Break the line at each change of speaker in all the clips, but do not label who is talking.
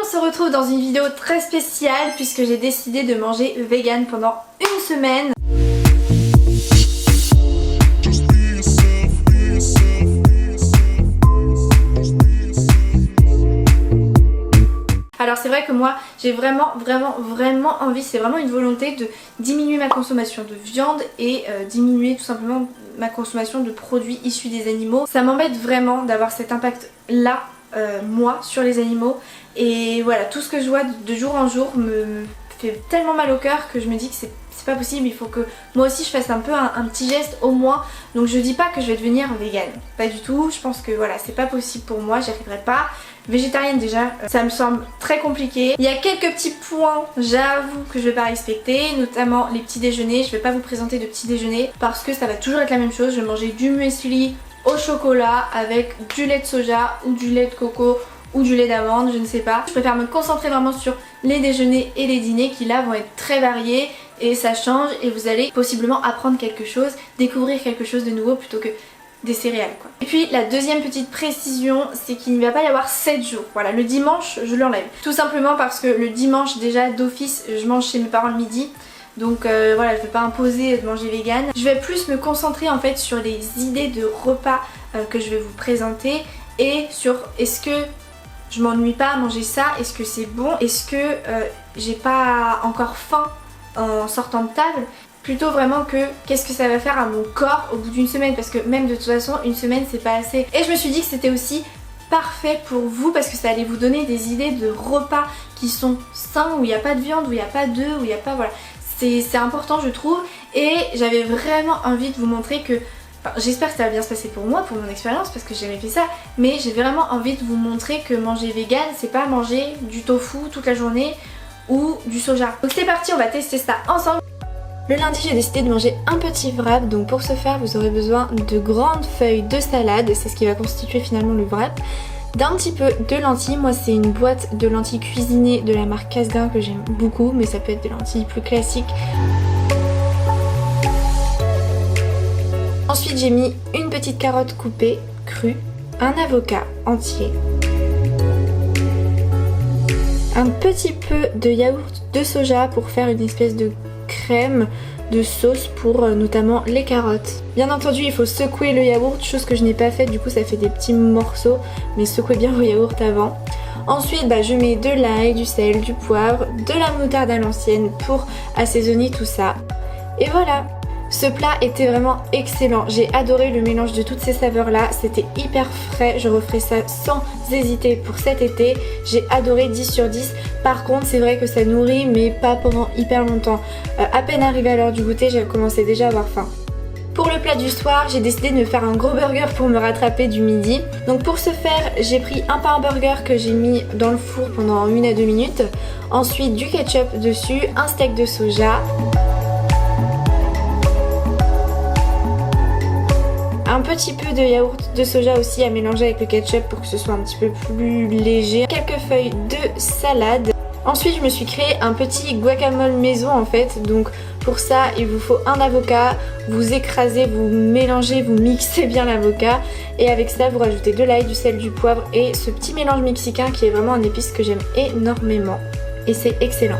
se retrouve dans une vidéo très spéciale puisque j'ai décidé de manger vegan pendant une semaine. Alors c'est vrai que moi j'ai vraiment envie, c'est vraiment une volonté de diminuer ma consommation de viande et diminuer tout simplement ma consommation de produits issus des animaux. Ça m'embête vraiment d'avoir cet impact là, moi, sur les animaux. Et voilà, tout ce que je vois de jour en jour me fait tellement mal au cœur que je me dis que c'est pas possible, il faut que moi aussi je fasse un peu un petit geste au moins. Donc je dis pas que je vais devenir végane, pas du tout, je pense que voilà, c'est pas possible pour moi, j'y arriverai pas. Végétarienne déjà, ça me semble très compliqué. Il y a quelques petits points, j'avoue, que je vais pas respecter, notamment les petits déjeuners. Je vais pas vous présenter de petits déjeuners parce que ça va toujours être la même chose. Je vais manger du muesli au chocolat avec du lait de soja ou du lait de coco ou du lait d'amande, je ne sais pas. Je préfère me concentrer vraiment sur les déjeuners et les dîners qui là vont être très variés et ça change et vous allez possiblement apprendre quelque chose, découvrir quelque chose de nouveau plutôt que des céréales quoi. Et puis la deuxième petite précision, c'est qu'il ne va pas y avoir 7 jours. Voilà, le dimanche je l'enlève. Tout simplement parce que le dimanche déjà d'office je mange chez mes parents le midi. Donc voilà, je ne vais pas imposer de manger vegan. Je vais plus me concentrer en fait sur les idées de repas que je vais vous présenter et sur est-ce que je m'ennuie pas à manger ça, est-ce que c'est bon, est-ce que j'ai pas encore faim en sortant de table. Plutôt vraiment que qu'est-ce que ça va faire à mon corps au bout d'une semaine, parce que même de toute façon une semaine c'est pas assez. Et je me suis dit que c'était aussi parfait pour vous parce que ça allait vous donner des idées de repas qui sont sains, où il n'y a pas de viande, où il n'y a pas d'œufs, où il n'y a pas... voilà. C'est important je trouve et j'avais vraiment envie de vous montrer que... Enfin, j'espère que ça va bien se passer pour moi, pour mon expérience parce que j'ai jamais fait ça, mais j'ai vraiment envie de vous montrer que manger vegan c'est pas manger du tofu toute la journée ou du soja. Donc c'est parti, on va tester ça ensemble. Le lundi j'ai décidé de manger un petit wrap, donc pour ce faire vous aurez besoin de grandes feuilles de salade, c'est ce qui va constituer finalement le wrap, d'un petit peu de lentilles. Moi c'est une boîte de lentilles cuisinées de la marque Cassegrain que j'aime beaucoup, mais ça peut être des lentilles plus classiques. Ensuite j'ai mis une petite carotte coupée, crue, un avocat entier, un petit peu de yaourt de soja pour faire une espèce de crème de sauce pour notamment les carottes. Bien entendu il faut secouer le yaourt, chose que je n'ai pas faite, du coup ça fait des petits morceaux, mais secouez bien vos yaourts avant. Ensuite je mets de l'ail, du sel, du poivre, de la moutarde à l'ancienne pour assaisonner tout ça. Et voilà! Ce plat était vraiment excellent, j'ai adoré le mélange de toutes ces saveurs là, c'était hyper frais, je referai ça sans hésiter pour cet été, j'ai adoré 10 sur 10, par contre c'est vrai que ça nourrit mais pas pendant hyper longtemps, à peine arrivé à l'heure du goûter j'avais commencé déjà à avoir faim. Pour le plat du soir, j'ai décidé de me faire un gros burger pour me rattraper du midi. Donc pour ce faire, j'ai pris un pain burger que j'ai mis dans le four pendant 1 à 2 minutes, ensuite du ketchup dessus, un steak de soja, un petit peu de yaourt de soja aussi à mélanger avec le ketchup pour que ce soit un petit peu plus léger, quelques feuilles de salade. Ensuite je me suis créé un petit guacamole maison en fait, donc pour ça il vous faut un avocat, vous écrasez, vous mélangez, vous mixez bien l'avocat et avec ça vous rajoutez de l'ail, du sel, du poivre et ce petit mélange mexicain qui est vraiment un épice que j'aime énormément et c'est excellent.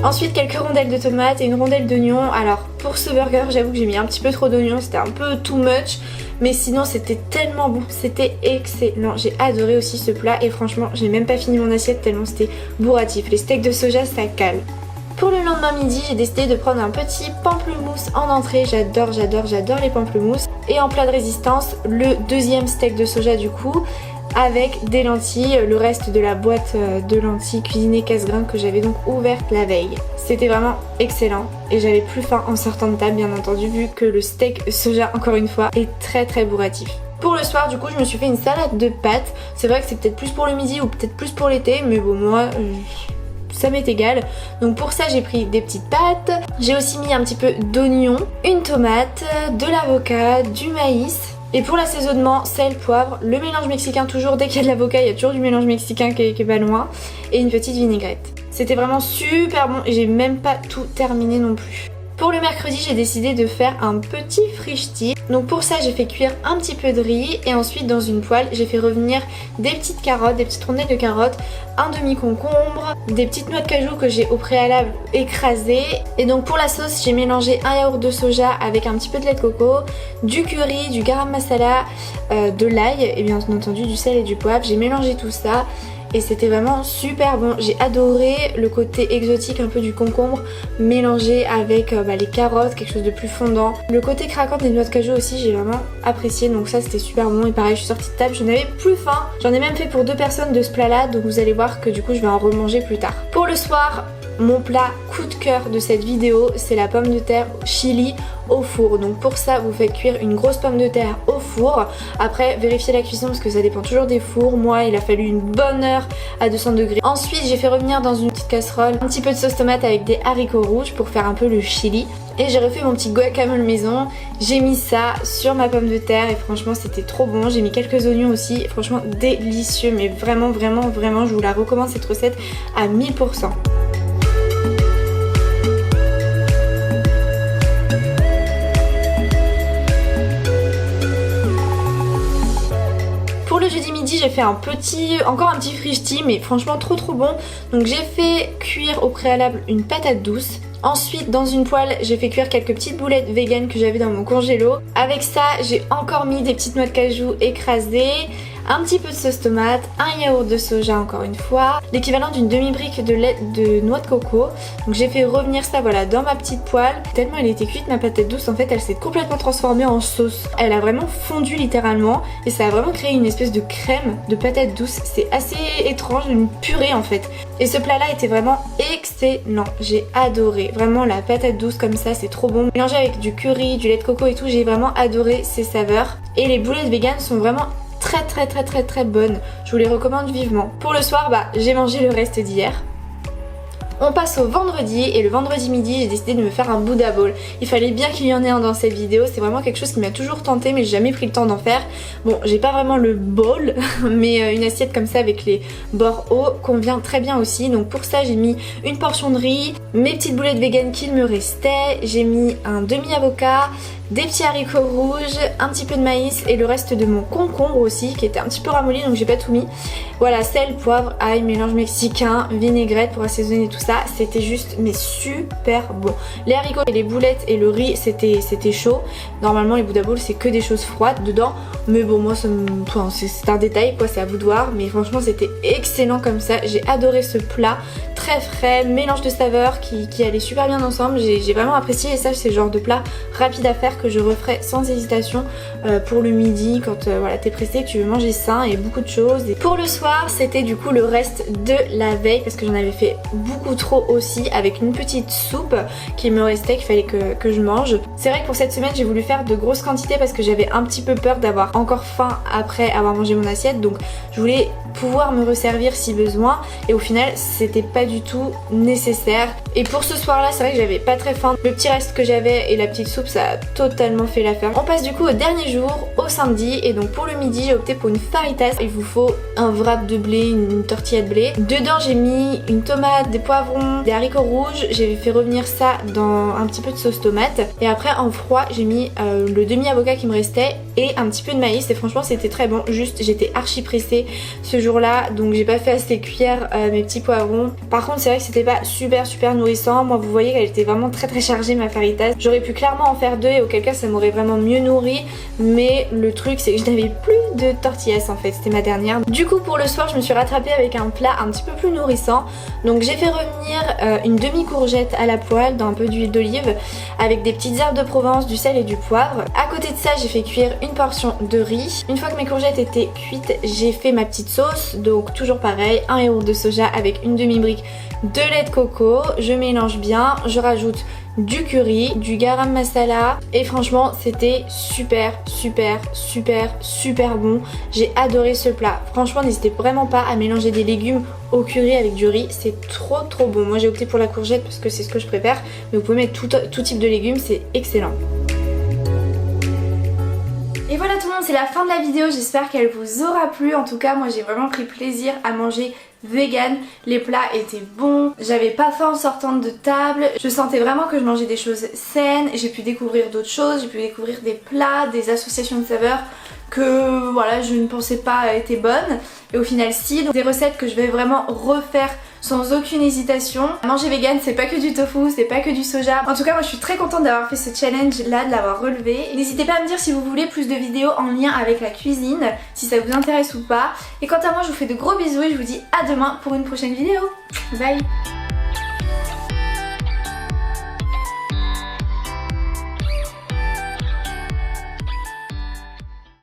Ensuite quelques rondelles de tomates et une rondelle d'oignon. Alors pour ce burger j'avoue que j'ai mis un petit peu trop d'oignons, c'était un peu too much, mais sinon c'était tellement bon, c'était excellent. J'ai adoré aussi ce plat et franchement j'ai même pas fini mon assiette tellement c'était bourratif. Les steaks de soja ça cale. Pour le lendemain midi j'ai décidé de prendre un petit pamplemousse en entrée, j'adore les pamplemousses. Et en plat de résistance le deuxième steak de soja du coup, avec des lentilles, le reste de la boîte de lentilles cuisinées Cassegrain que j'avais donc ouverte la veille. C'était vraiment excellent et j'avais plus faim en sortant de table bien entendu vu que le steak soja encore une fois est très bourratif. Pour le soir du coup je me suis fait une salade de pâtes, c'est vrai que c'est peut-être plus pour le midi ou peut-être plus pour l'été mais bon moi ça m'est égal. Donc pour ça j'ai pris des petites pâtes, j'ai aussi mis un petit peu d'oignon, une tomate, de l'avocat, du maïs. Et pour l'assaisonnement, sel, poivre, le mélange mexicain toujours, dès qu'il y a de l'avocat, il y a toujours du mélange mexicain qui est pas loin, et une petite vinaigrette. C'était vraiment super bon et j'ai même pas tout terminé non plus. Pour le mercredi, j'ai décidé de faire un petit frichti. Donc pour ça, j'ai fait cuire un petit peu de riz et ensuite dans une poêle, j'ai fait revenir des petites carottes, des petites rondelles de carottes, un demi-concombre, des petites noix de cajou que j'ai au préalable écrasées. Et donc pour la sauce, j'ai mélangé un yaourt de soja avec un petit peu de lait de coco, du curry, du garam masala, de l'ail et bien entendu du sel et du poivre. J'ai mélangé tout ça. Et c'était vraiment super bon. J'ai adoré le côté exotique un peu du concombre mélangé avec les carottes, quelque chose de plus fondant. Le côté craquant des noix de cajou aussi, j'ai vraiment apprécié. Donc ça c'était super bon. Et pareil, je suis sortie de table, je n'avais plus faim. J'en ai même fait pour 2 personnes de ce plat là. Donc vous allez voir que du coup je vais en remanger plus tard. Pour le soir, mon plat coup de cœur de cette vidéo, c'est la pomme de terre chili au four. Donc pour ça, vous faites cuire une grosse pomme de terre au four. Après, vérifiez la cuisson parce que ça dépend toujours des fours. Moi, il a fallu une bonne heure à 200 degrés. Ensuite, j'ai fait revenir dans une petite casserole un petit peu de sauce tomate avec des haricots rouges pour faire un peu le chili. Et j'ai refait mon petit guacamole maison. J'ai mis ça sur ma pomme de terre et franchement c'était trop bon. J'ai mis quelques oignons aussi, franchement délicieux. Mais vraiment, vraiment, vraiment, je vous la recommande cette recette à 1000%. Pour le jeudi midi, j'ai fait encore un petit frichti, mais franchement trop bon. Donc j'ai fait cuire au préalable une patate douce. Ensuite, dans une poêle, j'ai fait cuire quelques petites boulettes vegan que j'avais dans mon congélo. Avec ça, j'ai encore mis des petites noix de cajou écrasées, un petit peu de sauce tomate, un yaourt de soja encore une fois, l'équivalent d'une demi-brique de lait de noix de coco. Donc j'ai fait revenir ça voilà dans ma petite poêle. Tellement elle était cuite ma patate douce, en fait elle s'est complètement transformée en sauce. Elle a vraiment fondu littéralement et ça a vraiment créé une espèce de crème de patate douce. C'est assez étrange, une purée en fait. Et ce plat là était vraiment excellent, j'ai adoré. Vraiment la patate douce comme ça c'est trop bon. Mélangé avec du curry, du lait de coco et tout, j'ai vraiment adoré ces saveurs. Et les boulettes vegan sont vraiment très bonne, je vous les recommande vivement. Pour le soir, j'ai mangé le reste d'hier. On passe au vendredi et le vendredi midi j'ai décidé de me faire un Buddha bowl. Il fallait bien qu'il y en ait un dans cette vidéo, c'est vraiment quelque chose qui m'a toujours tenté mais j'ai jamais pris le temps d'en faire. Bon, j'ai pas vraiment le bowl mais une assiette comme ça avec les bords hauts convient très bien aussi. Donc pour ça j'ai mis une portion de riz, mes petites boulettes vegan qu'il me restait, j'ai mis un demi-avocat, des petits haricots rouges, un petit peu de maïs et le reste de mon concombre aussi qui était un petit peu ramolli donc j'ai pas tout mis. Voilà, sel, poivre, ail, mélange mexicain, vinaigrette pour assaisonner tout ça. C'était juste mais super bon. Les haricots et les boulettes et le riz c'était chaud. Normalement les Buddha bowls c'est que des choses froides dedans. Mais bon moi c'est un détail quoi, c'est à vous de voir. Mais franchement c'était excellent comme ça. J'ai adoré ce plat. Très frais, mélange de saveurs qui allait super bien ensemble. J'ai vraiment apprécié et ça c'est le genre de plat rapide à faire que je referai sans hésitation pour le midi quand voilà, t'es pressé, que tu veux manger sain et beaucoup de choses. Et pour le soir c'était du coup le reste de la veille parce que j'en avais fait beaucoup trop aussi avec une petite soupe qui me restait qu'il fallait que je mange. C'est vrai que pour cette semaine j'ai voulu faire de grosses quantités parce que j'avais un petit peu peur d'avoir encore faim après avoir mangé mon assiette, donc je voulais pouvoir me resservir si besoin et au final c'était pas du tout nécessaire. Et pour ce soir là c'est vrai que j'avais pas très faim, le petit reste que j'avais et la petite soupe ça a totalement fait l'affaire. On passe du coup au dernier jour, au samedi, et donc pour le midi j'ai opté pour une fajitas. Il vous faut un wrap de blé, une tortilla de blé. Dedans j'ai mis une tomate, des poivrons, des haricots rouges, j'ai fait revenir ça dans un petit peu de sauce tomate et après en froid j'ai mis le demi-avocat qui me restait et un petit peu de maïs et franchement c'était très bon. Juste j'étais archi pressée ce jour là donc j'ai pas fait assez cuire mes petits poivrons. Par contre c'est vrai que c'était pas super nourrissant. Moi vous voyez qu'elle était vraiment très chargée ma fajitas. J'aurais pu clairement en faire 2 et auquel cas ça m'aurait vraiment mieux nourri, mais le truc c'est que je n'avais plus de tortillas en fait, c'était ma dernière. Du coup pour le soir je me suis rattrapée avec un plat un petit peu plus nourrissant. Donc j'ai fait revenir une demi-courgette à la poêle dans un peu d'huile d'olive avec des petites herbes de Provence, du sel et du poivre. À côté de ça j'ai fait cuire une portion de riz. Une fois que mes courgettes étaient cuites j'ai fait ma petite sauce, donc toujours pareil, un yaourt de soja avec une demi-brique de lait de coco. Je mélange bien, je rajoute du curry, du garam masala et franchement c'était super bon. J'ai adoré ce plat. Franchement n'hésitez vraiment pas à mélanger des légumes au curry avec du riz, c'est trop bon. Moi j'ai opté pour la courgette parce que c'est ce que je préfère, mais vous pouvez mettre tout type de légumes, c'est excellent. Et voilà voilà tout le monde, c'est la fin de la vidéo, j'espère qu'elle vous aura plu. En tout cas moi j'ai vraiment pris plaisir à manger vegan, les plats étaient bons, j'avais pas faim en sortant de table, je sentais vraiment que je mangeais des choses saines, j'ai pu découvrir d'autres choses, j'ai pu découvrir des plats, des associations de saveurs que voilà je ne pensais pas étaient bonnes et au final si, donc des recettes que je vais vraiment refaire sans aucune hésitation. Manger vegan c'est pas que du tofu, c'est pas que du soja. En tout cas moi je suis très contente d'avoir fait ce challenge là, de l'avoir relevé. N'hésitez pas à me dire si vous voulez plus de vidéos en lien avec la cuisine, si ça vous intéresse ou pas. Et quant à moi je vous fais de gros bisous et je vous dis à demain pour une prochaine vidéo. Bye.